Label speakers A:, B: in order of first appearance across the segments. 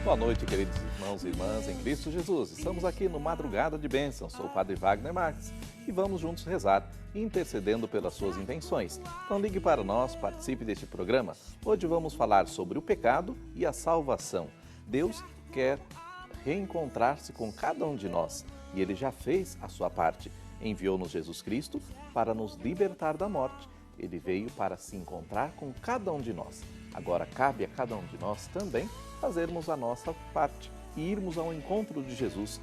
A: Boa noite, queridos irmãos e irmãs em Cristo Jesus. Estamos aqui no Madrugada de Bênção. Sou o Padre Wagner Marques e vamos juntos rezar, intercedendo pelas suas intenções. Então ligue para nós, participe deste programa. Hoje vamos falar sobre o pecado e a salvação. Deus quer reencontrar-se com cada um de nós e Ele já fez a sua parte. Enviou-nos Jesus Cristo para nos libertar da morte. Ele veio para se encontrar com cada um de nós. Agora cabe a cada um de nós também fazermos a nossa parte e irmos ao encontro de Jesus,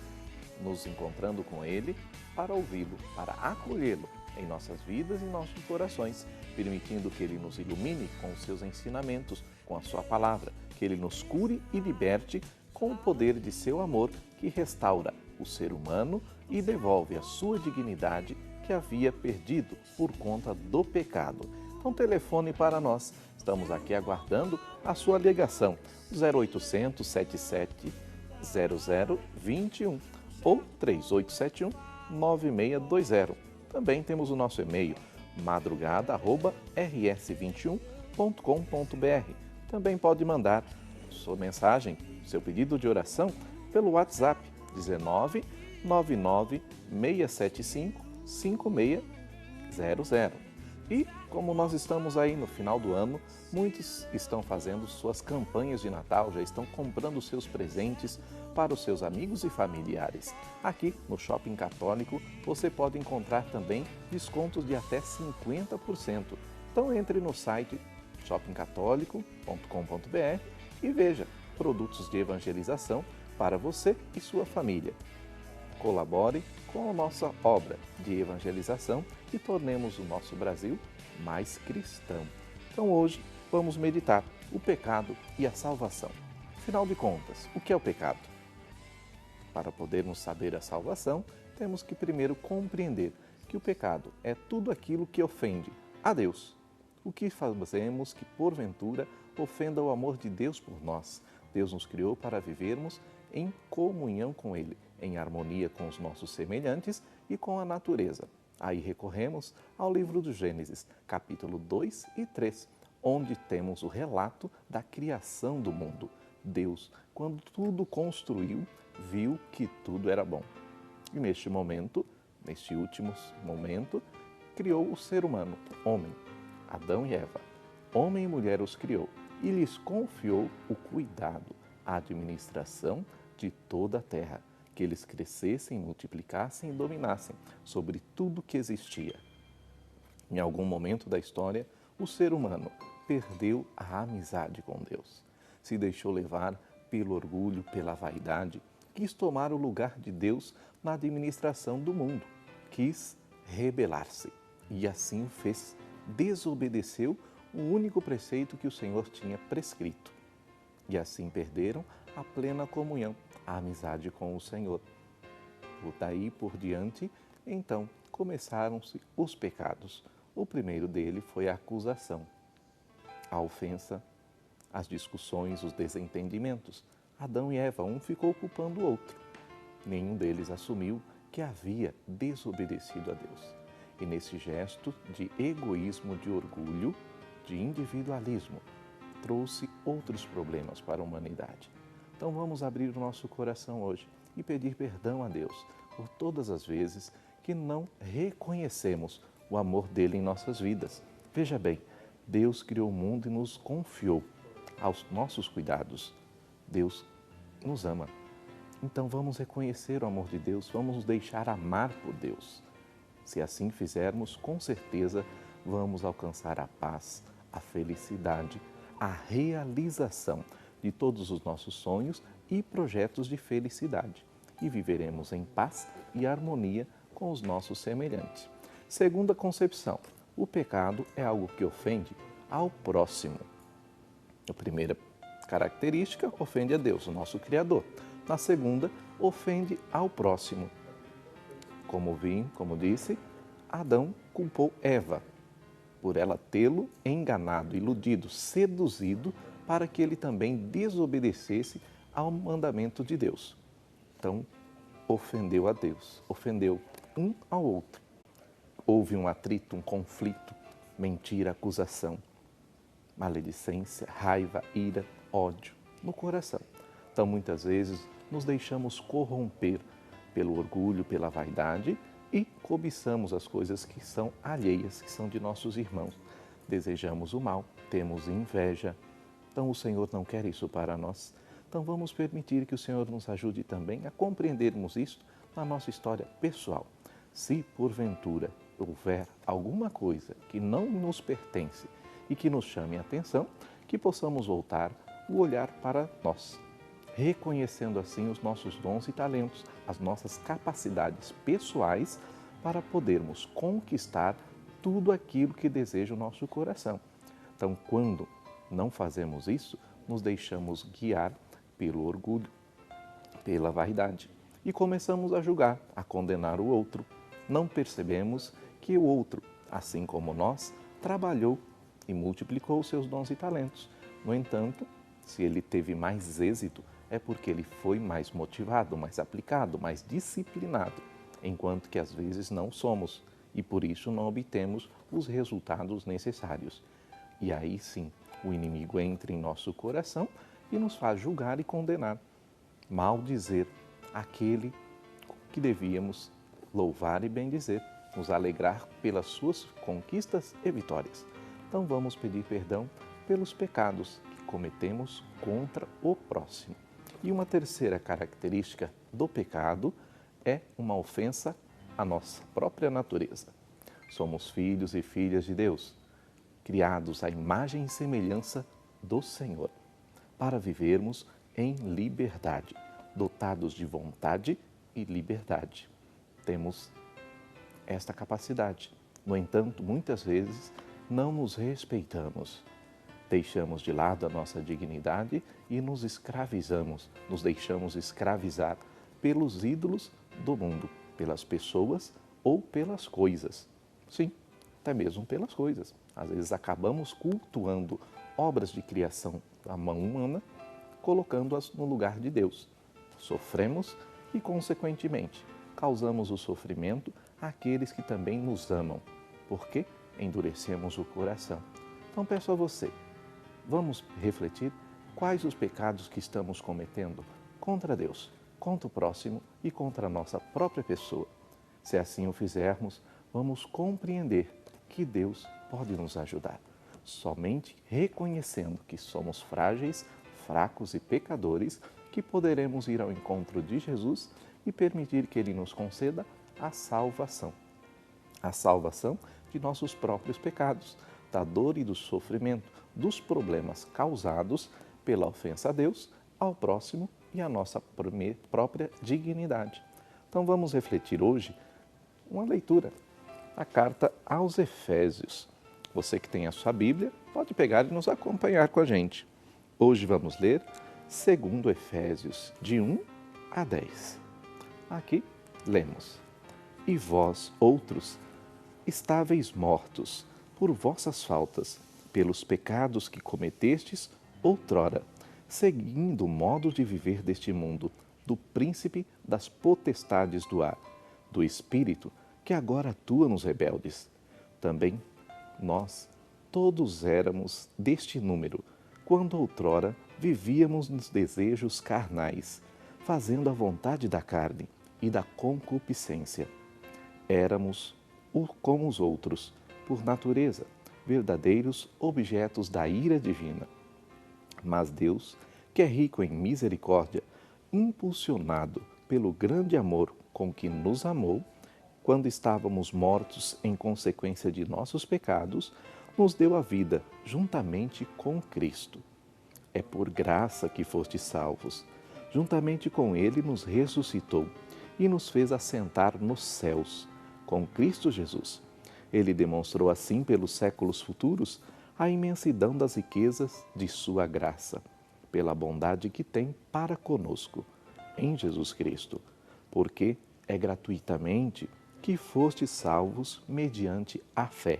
A: nos encontrando com Ele para ouvi-lo, para acolhê-lo em nossas vidas e nossos corações, permitindo que Ele nos ilumine com os seus ensinamentos, com a sua palavra, que Ele nos cure e liberte com o poder de seu amor que restaura o ser humano e devolve a sua dignidade que havia perdido por conta do pecado. Então telefone para nós, estamos aqui aguardando a sua ligação, 0800 77 0021 ou 3871 9620. Também temos o nosso e-mail madrugada@rs21.com.br. Também pode mandar sua mensagem, seu pedido de oração pelo WhatsApp 19 99 675 5600. E como nós estamos aí no final do ano, muitos estão fazendo suas campanhas de Natal, já estão comprando seus presentes para os seus amigos e familiares. Aqui no Shopping Católico você pode encontrar também descontos de até 50%. Então entre no site shoppingcatólico.com.br e veja produtos de evangelização para você e sua família. Colabore com a nossa obra de evangelização e tornemos o nosso Brasil mais cristão. Então hoje vamos meditar o pecado e a salvação. Afinal de contas, o que é o pecado? Para podermos saber a salvação, temos que primeiro compreender que o pecado é tudo aquilo que ofende a Deus. O que fazemos que porventura ofenda o amor de Deus por nós. Deus nos criou para vivermos em comunhão com Ele, em harmonia com os nossos semelhantes e com a natureza. Aí recorremos ao livro do Gênesis, capítulo 2 e 3, onde temos o relato da criação do mundo. Deus, quando tudo construiu, viu que tudo era bom. E neste último momento, criou o ser humano, homem, Adão e Eva. Homem e mulher os criou e lhes confiou o cuidado, a administração de toda a terra, que eles crescessem, multiplicassem e dominassem sobre tudo que existia. Em algum momento da história, o ser humano perdeu a amizade com Deus. Se deixou levar pelo orgulho, pela vaidade, quis tomar o lugar de Deus na administração do mundo, quis rebelar-se e assim fez, desobedeceu o único preceito que o Senhor tinha prescrito. E assim perderam a plena comunhão, a amizade com o Senhor. Daí por diante, então, começaram-se os pecados. O primeiro dele foi a acusação, a ofensa, as discussões, os desentendimentos. Adão e Eva, um ficou culpando o outro. Nenhum deles assumiu que havia desobedecido a Deus. E nesse gesto de egoísmo, de orgulho, de individualismo, trouxe outros problemas para a humanidade. Então vamos abrir o nosso coração hoje e pedir perdão a Deus por todas as vezes que não reconhecemos o amor dele em nossas vidas. Veja bem, Deus criou o mundo e nos confiou aos nossos cuidados. Deus nos ama. Então vamos reconhecer o amor de Deus, vamos nos deixar amar por Deus. Se assim fizermos, com certeza vamos alcançar a paz, a felicidade, a realização de todos os nossos sonhos e projetos de felicidade e viveremos em paz e harmonia com os nossos semelhantes. Segunda concepção, o pecado é algo que ofende ao próximo. A primeira característica, ofende a Deus, o nosso Criador. Na segunda, ofende ao próximo. Como disse, Adão culpou Eva por ela tê-lo enganado, iludido, seduzido para que ele também desobedecesse ao mandamento de Deus. Então, ofendeu a Deus, ofendeu um ao outro. Houve um atrito, um conflito, mentira, acusação, maledicência, raiva, ira, ódio no coração. Então, muitas vezes, nos deixamos corromper pelo orgulho, pela vaidade e cobiçamos as coisas que são alheias, que são de nossos irmãos. Desejamos o mal, temos inveja. Então, o Senhor não quer isso para nós. Então, vamos permitir que o Senhor nos ajude também a compreendermos isso na nossa história pessoal. Se, porventura, houver alguma coisa que não nos pertence e que nos chame a atenção, que possamos voltar o olhar para nós, reconhecendo assim os nossos dons e talentos, as nossas capacidades pessoais para podermos conquistar tudo aquilo que deseja o nosso coração. Então, quando não fazemos isso, nos deixamos guiar pelo orgulho, pela vaidade e começamos a julgar, a condenar o outro. Não percebemos que o outro, assim como nós, trabalhou e multiplicou seus dons e talentos. No entanto, se ele teve mais êxito, é porque ele foi mais motivado, mais aplicado, mais disciplinado, enquanto que às vezes não somos e por isso não obtemos os resultados necessários. E aí sim, o inimigo entra em nosso coração e nos faz julgar e condenar, maldizer aquele que devíamos louvar e bendizer, nos alegrar pelas suas conquistas e vitórias. Então vamos pedir perdão pelos pecados que cometemos contra o próximo. E uma terceira característica do pecado é uma ofensa à nossa própria natureza. Somos filhos e filhas de Deus, criados à imagem e semelhança do Senhor, para vivermos em liberdade, dotados de vontade e liberdade. Temos esta capacidade. No entanto, muitas vezes não nos respeitamos. Deixamos de lado a nossa dignidade e nos escravizamos, nos deixamos escravizar pelos ídolos do mundo, pelas pessoas ou pelas coisas. Sim, até mesmo pelas coisas. Às vezes acabamos cultuando obras de criação da mão humana, colocando-as no lugar de Deus. Sofremos e, consequentemente, causamos o sofrimento àqueles que também nos amam, porque endurecemos o coração. Então peço a você, vamos refletir quais os pecados que estamos cometendo contra Deus, contra o próximo e contra a nossa própria pessoa. Se assim o fizermos, vamos compreender que Deus pode nos ajudar. Somente reconhecendo que somos frágeis, fracos e pecadores, que poderemos ir ao encontro de Jesus e permitir que Ele nos conceda a salvação. A salvação de nossos próprios pecados, da dor e do sofrimento, dos problemas causados pela ofensa a Deus, ao próximo e à nossa própria dignidade. Então vamos refletir hoje uma leitura, a carta aos Efésios. Você que tem a sua Bíblia, pode pegar e nos acompanhar com a gente. Hoje vamos ler 2 Efésios, de 1 a 10. Aqui lemos: E vós, outros, estáveis mortos por vossas faltas, pelos pecados que cometestes outrora, seguindo o modo de viver deste mundo, do príncipe das potestades do ar, do espírito que agora atua nos rebeldes. Também nós todos éramos deste número, quando outrora vivíamos nos desejos carnais, fazendo a vontade da carne e da concupiscência. Éramos como os outros, por natureza, verdadeiros objetos da ira divina. Mas Deus, que é rico em misericórdia, impulsionado pelo grande amor com que nos amou, quando estávamos mortos em consequência de nossos pecados, nos deu a vida juntamente com Cristo. É por graça que fostes salvos. Juntamente com Ele nos ressuscitou e nos fez assentar nos céus, com Cristo Jesus. Ele demonstrou assim pelos séculos futuros a imensidão das riquezas de sua graça, pela bondade que tem para conosco, em Jesus Cristo, porque é gratuitamente que fostes salvos mediante a fé.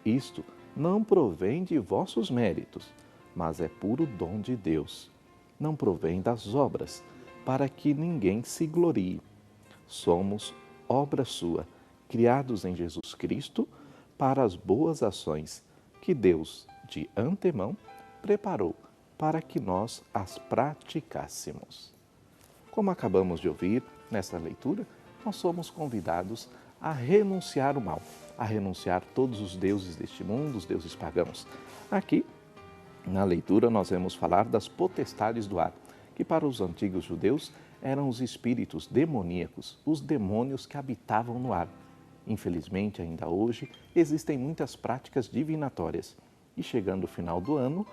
A: Isto não provém de vossos méritos, mas é puro dom de Deus. Não provém das obras, para que ninguém se glorie. Somos obra sua, criados em Jesus Cristo para as boas ações que Deus, de antemão, preparou para que nós as praticássemos. Como acabamos de ouvir nesta leitura, nós somos convidados a renunciar o mal, a renunciar todos os deuses deste mundo, os deuses pagãos. Aqui, na leitura, nós vamos falar das potestades do ar, que para os antigos judeus eram os espíritos demoníacos, os demônios que habitavam no ar. Infelizmente, ainda hoje, existem muitas práticas divinatórias e chegando o final do ano,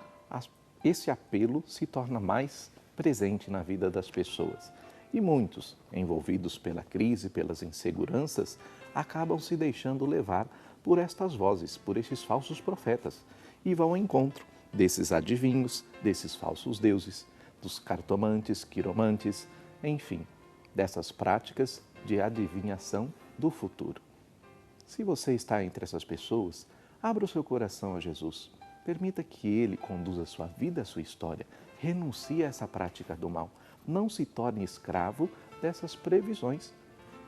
A: esse apelo se torna mais presente na vida das pessoas. E muitos, envolvidos pela crise, pelas inseguranças, acabam se deixando levar por estas vozes, por esses falsos profetas, e vão ao encontro desses adivinhos, desses falsos deuses, dos cartomantes, quiromantes, enfim, dessas práticas de adivinhação do futuro. Se você está entre essas pessoas, abra o seu coração a Jesus. Permita que Ele conduza a sua vida, a sua história. Renuncie a essa prática do mal. Não se torne escravo dessas previsões,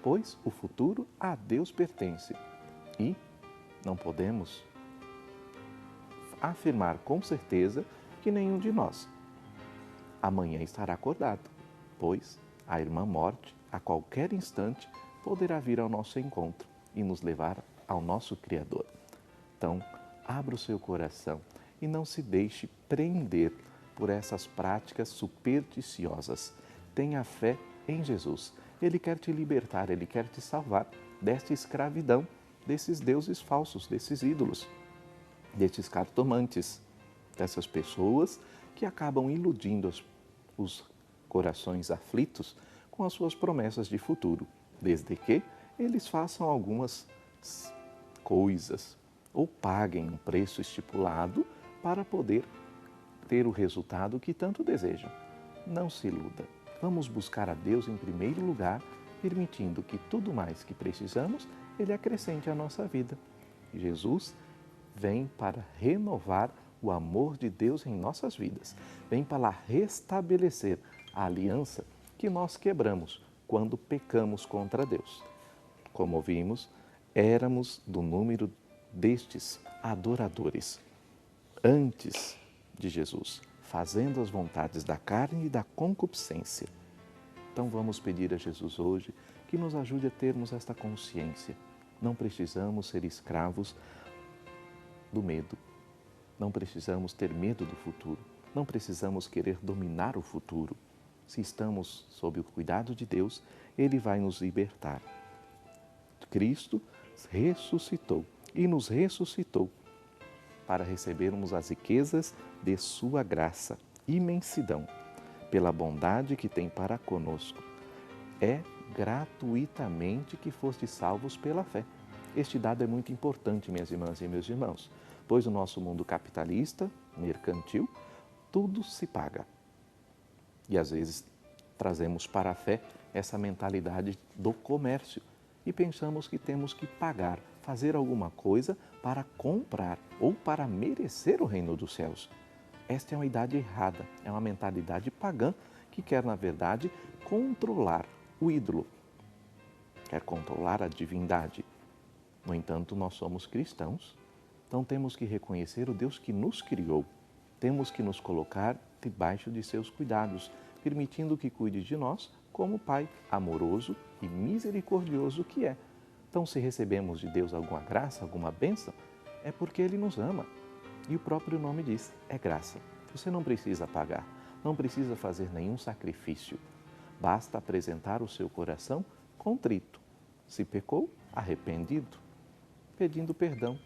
A: pois o futuro a Deus pertence. E não podemos afirmar com certeza que nenhum de nós amanhã estará acordado, pois a irmã morte, a qualquer instante, poderá vir ao nosso encontro e nos levar ao nosso Criador. Então, abra o seu coração e não se deixe prender por essas práticas supersticiosas. Tenha fé em Jesus. Ele quer te libertar, Ele quer te salvar desta escravidão, desses deuses falsos, desses ídolos, desses cartomantes, dessas pessoas que acabam iludindo os corações aflitos com as suas promessas de futuro, desde que eles façam algumas coisas ou paguem um preço estipulado para poder ter o resultado que tanto desejam. Não se iluda. Vamos buscar a Deus em primeiro lugar, permitindo que tudo mais que precisamos, Ele acrescente à nossa vida. Jesus vem para renovar o amor de Deus em nossas vidas. Vem para restabelecer a aliança que nós quebramos quando pecamos contra Deus. Como vimos, éramos do número destes adoradores antes de Jesus, fazendo as vontades da carne e da concupiscência. Então vamos pedir a Jesus hoje que nos ajude a termos esta consciência. Não precisamos ser escravos do medo. Não precisamos ter medo do futuro. Não precisamos querer dominar o futuro. Se estamos sob o cuidado de Deus, Ele vai nos libertar. Cristo ressuscitou e nos ressuscitou para recebermos as riquezas de sua graça, imensidão, pela bondade que tem para conosco. É gratuitamente que fostes salvos pela fé. Este dado é muito importante, minhas irmãs e meus irmãos, pois no nosso mundo capitalista, mercantil, tudo se paga. E às vezes trazemos para a fé essa mentalidade do comércio e pensamos que temos que pagar, fazer alguma coisa para comprar ou para merecer o reino dos céus. Esta é uma idade errada, é uma mentalidade pagã que quer, na verdade, controlar o ídolo, quer controlar a divindade. No entanto, nós somos cristãos, então temos que reconhecer o Deus que nos criou. Temos que nos colocar debaixo de seus cuidados, permitindo que cuide de nós como Pai amoroso e misericordioso que é. Então, se recebemos de Deus alguma graça, alguma bênção, é porque Ele nos ama. E o próprio nome diz, é graça. Você não precisa pagar, não precisa fazer nenhum sacrifício. Basta apresentar o seu coração contrito. Se pecou, arrependido, pedindo perdão,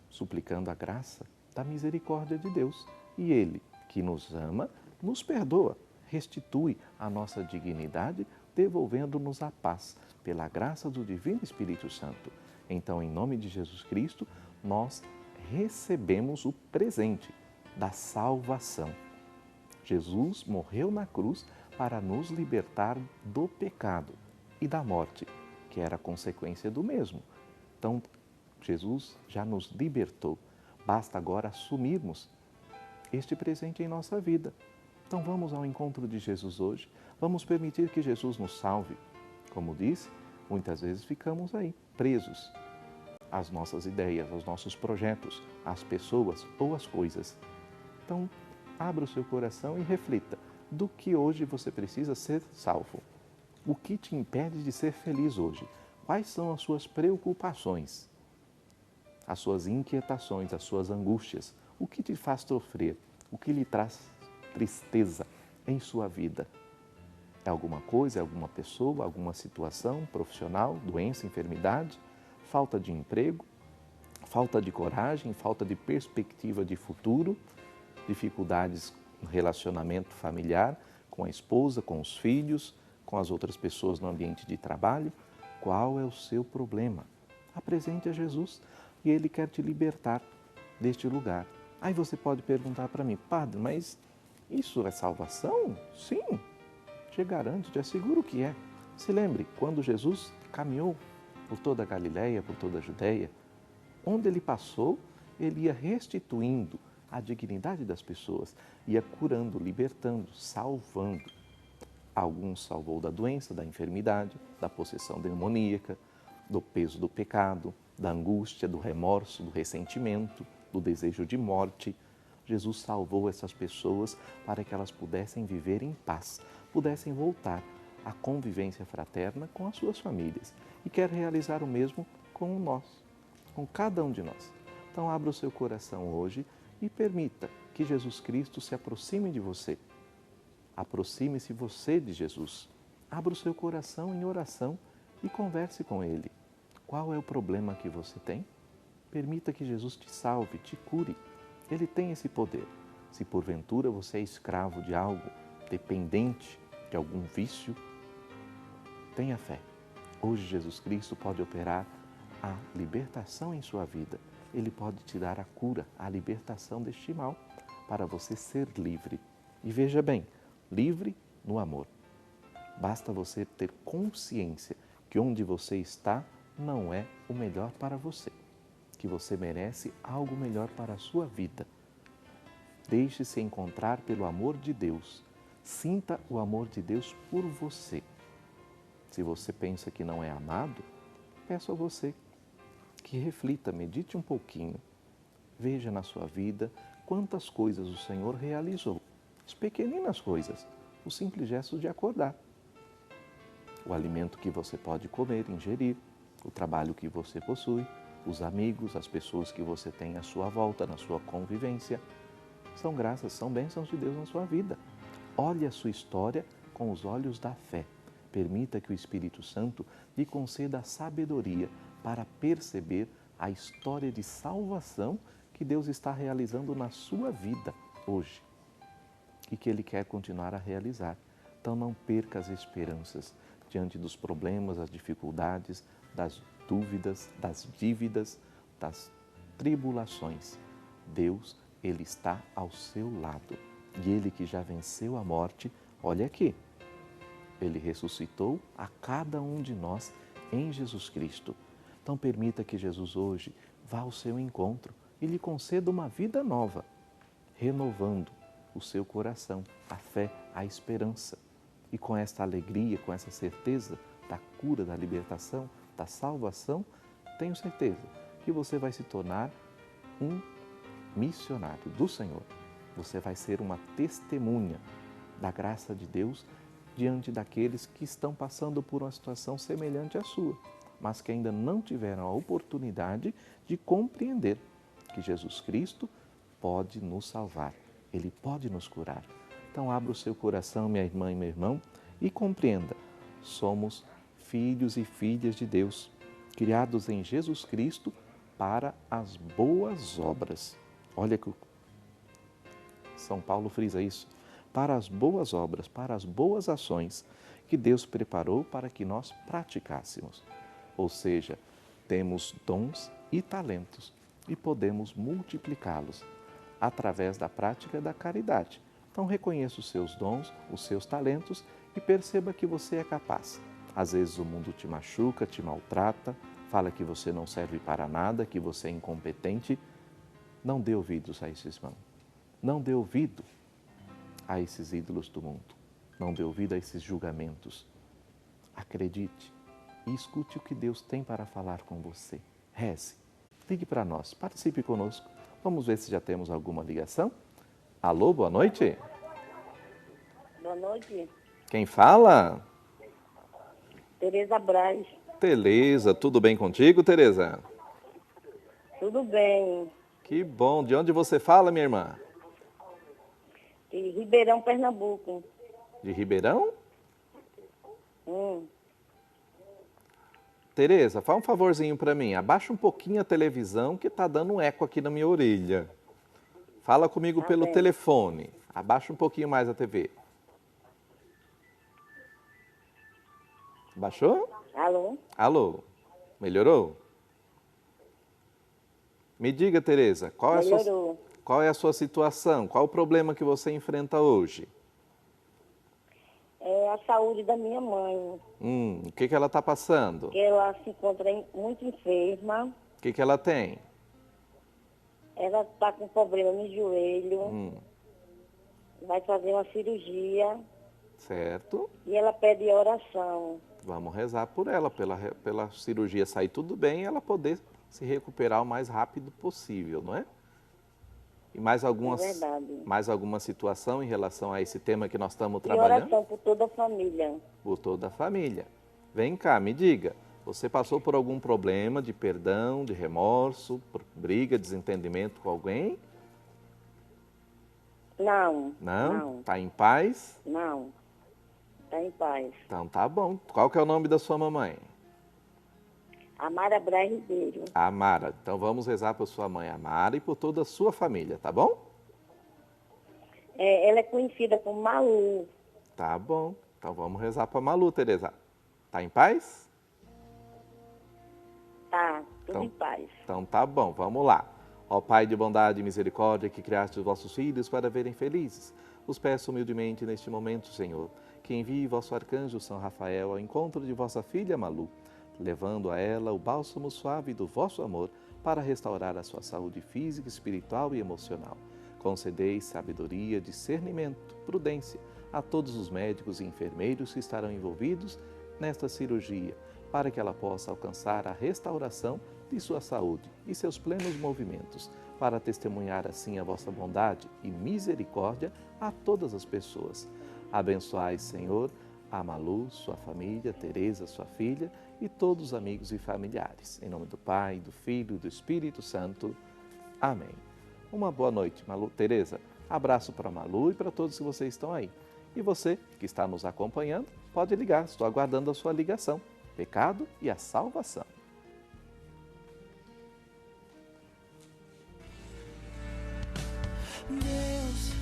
A: suplicando a graça da misericórdia de Deus. E Ele, que nos ama, nos perdoa, restitui a nossa dignidade, devolvendo-nos a paz, pela graça do Divino Espírito Santo. Então, em nome de Jesus Cristo, nós recebemos o presente da salvação. Jesus morreu na cruz para nos libertar do pecado e da morte, que era a consequência do mesmo. Então, Jesus já nos libertou. Basta agora assumirmos este presente em nossa vida. Então vamos ao encontro de Jesus hoje, vamos permitir que Jesus nos salve. Como disse, muitas vezes ficamos aí, presos às nossas ideias, aos nossos projetos, às pessoas ou às coisas. Então, abra o seu coração e reflita do que hoje você precisa ser salvo. O que te impede de ser feliz hoje? Quais são as suas preocupações, as suas inquietações, as suas angústias? O que te faz sofrer? O que lhe traz tristeza em sua vida? É alguma coisa, é alguma pessoa, alguma situação profissional, doença, enfermidade, falta de emprego, falta de coragem, falta de perspectiva de futuro, dificuldades no relacionamento familiar, com a esposa, com os filhos, com as outras pessoas no ambiente de trabalho? Qual é o seu problema? Apresente a Jesus e Ele quer te libertar deste lugar. Aí você pode perguntar para mim, padre, mas isso é salvação? Sim, te garanto, te asseguro que é. Se lembre, quando Jesus caminhou por toda a Galileia, por toda a Judéia, onde ele passou, ele ia restituindo a dignidade das pessoas, ia curando, libertando, salvando. Alguns salvou da doença, da enfermidade, da possessão demoníaca, do peso do pecado, da angústia, do remorso, do ressentimento, do desejo de morte. Jesus salvou essas pessoas para que elas pudessem viver em paz, pudessem voltar à convivência fraterna com as suas famílias. E quer realizar o mesmo com nós, com cada um de nós. Então abra o seu coração hoje e permita que Jesus Cristo se aproxime de você. Aproxime-se você de Jesus. Abra o seu coração em oração e converse com Ele. Qual é o problema que você tem? Permita que Jesus te salve, te cure. Ele tem esse poder. Se porventura você é escravo de algo, dependente de algum vício, tenha fé. Hoje Jesus Cristo pode operar a libertação em sua vida. Ele pode te dar a cura, a libertação deste mal, para você ser livre. E veja bem, livre no amor. Basta você ter consciência que onde você está não é o melhor para você, que você merece algo melhor para a sua vida. Deixe-se encontrar pelo amor de Deus. Sinta o amor de Deus por você. Se você pensa que não é amado, peço a você que reflita, medite um pouquinho. Veja na sua vida quantas coisas o Senhor realizou. As pequeninas coisas, o simples gesto de acordar. O alimento que você pode comer, ingerir, o trabalho que você possui, os amigos, as pessoas que você tem à sua volta, na sua convivência. São graças, são bênçãos de Deus na sua vida. Olhe a sua história com os olhos da fé. Permita que o Espírito Santo lhe conceda a sabedoria para perceber a história de salvação que Deus está realizando na sua vida hoje e que Ele quer continuar a realizar. Então não perca as esperanças diante dos problemas, das dificuldades, das dúvidas, das dívidas, das tribulações. Deus, Ele está ao seu lado. E Ele que já venceu a morte, olha aqui, Ele ressuscitou a cada um de nós em Jesus Cristo. Então permita que Jesus hoje vá ao seu encontro e lhe conceda uma vida nova, renovando o seu coração, a fé, a esperança. E com esta alegria, com essa certeza da cura, da libertação, da salvação, tenho certeza que você vai se tornar um missionário do Senhor. Você vai ser uma testemunha da graça de Deus diante daqueles que estão passando por uma situação semelhante à sua, mas que ainda não tiveram a oportunidade de compreender que Jesus Cristo pode nos salvar, Ele pode nos curar. Então abra o seu coração, minha irmã e meu irmão, e compreenda, somos filhos e filhas de Deus, criados em Jesus Cristo para as boas obras. Olha que São Paulo frisa isso, para as boas obras, para as boas ações que Deus preparou para que nós praticássemos. Ou seja, temos dons e talentos e podemos multiplicá-los através da prática da caridade. Então reconheça os seus dons, os seus talentos e perceba que você é capaz. Às vezes o mundo te machuca, te maltrata, fala que você não serve para nada, que você é incompetente. Não dê ouvidos a esses irmãos. Não dê ouvido a esses ídolos do mundo. Não dê ouvido a esses julgamentos. Acredite e escute o que Deus tem para falar com você. Reze. Ligue para nós, participe conosco. Vamos ver se já temos alguma ligação. Alô, boa noite.
B: Boa noite.
A: Quem fala?
B: Tereza Braz.
A: Tereza, tudo bem contigo, Tereza?
B: Tudo bem?
A: Que bom. De onde você fala, minha irmã?
B: De Ribeirão, Pernambuco.
A: De Ribeirão?
B: Hum.
A: Tereza, faz um favorzinho para mim. Abaixa um pouquinho a televisão que tá dando um eco aqui na minha orelha. Fala comigo
B: Tá
A: pelo
B: bem.
A: telefone. Abaixa um pouquinho mais a TV. Baixou?
B: Alô?
A: Alô? Melhorou? Me diga, Tereza,
B: Melhorou.
A: qual é a sua situação? Qual o problema que você enfrenta hoje?
B: É a saúde da minha mãe,
A: O que ela está passando?
B: que ela se encontra muito enferma.
A: O que ela tem?
B: Ela está com problema no joelho. Vai fazer uma cirurgia
A: Certo?
B: e ela pede oração.
A: Vamos rezar por ela, pela cirurgia sair tudo bem e ela poder se recuperar o mais rápido possível, não é? E mais
B: É verdade.
A: mais alguma situação em relação a esse tema que nós estamos
B: E
A: trabalhando?
B: oração por toda a família.
A: Por toda a família. Vem cá, me diga, você passou por algum problema de perdão, de remorso, por briga, desentendimento com alguém?
B: Não.
A: Não? Tá em paz?
B: Não. Está em paz.
A: Então tá bom. Qual que é o nome da sua mamãe?
B: Amara Braz Ribeiro.
A: Amara. Então vamos rezar por sua mãe Amara e por toda a sua família, tá bom?
B: Ela é conhecida como Malu.
A: Tá bom. Então vamos rezar para Malu, Tereza. Tá em paz?
B: Tá, tudo em paz.
A: Então tá bom, vamos lá. Ó Pai de bondade e misericórdia, que criaste os vossos filhos para verem felizes, os peço humildemente neste momento, Senhor, que envie vosso arcanjo São Rafael ao encontro de vossa filha Malu, levando a ela o bálsamo suave do vosso amor para restaurar a sua saúde física, espiritual e emocional. Concedei sabedoria, discernimento, prudência a todos os médicos e enfermeiros que estarão envolvidos nesta cirurgia, para que ela possa alcançar a restauração de sua saúde e seus plenos movimentos, para testemunhar assim a vossa bondade e misericórdia a todas as pessoas. Abençoai, Senhor, a Malu, sua família, Tereza, sua filha e todos os amigos e familiares. Em nome do Pai, do Filho e do Espírito Santo. Amém. Uma boa noite, Malu. Tereza, abraço para a Malu e para todos que vocês estão aí. E você que está nos acompanhando, pode ligar, estou aguardando a sua ligação. Pecado e a salvação.
C: Deus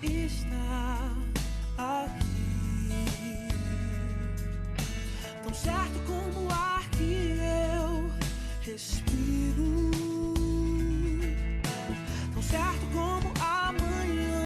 C: está aqui, tão certo como o ar que eu respiro.